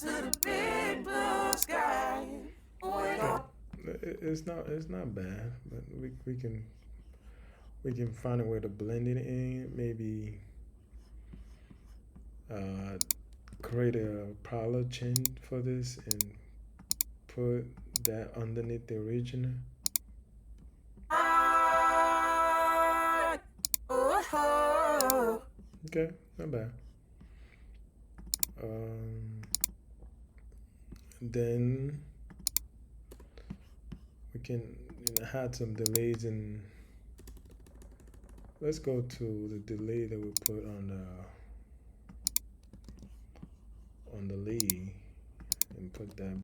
to the big blue sky. It's not bad, but we can find a way to blend it in. Maybe uh, create a parallel chain for this and put that underneath the original. Oh, Okay, not bad. Um, then we can add some delays and let's go to the delay that we put on the lead and put that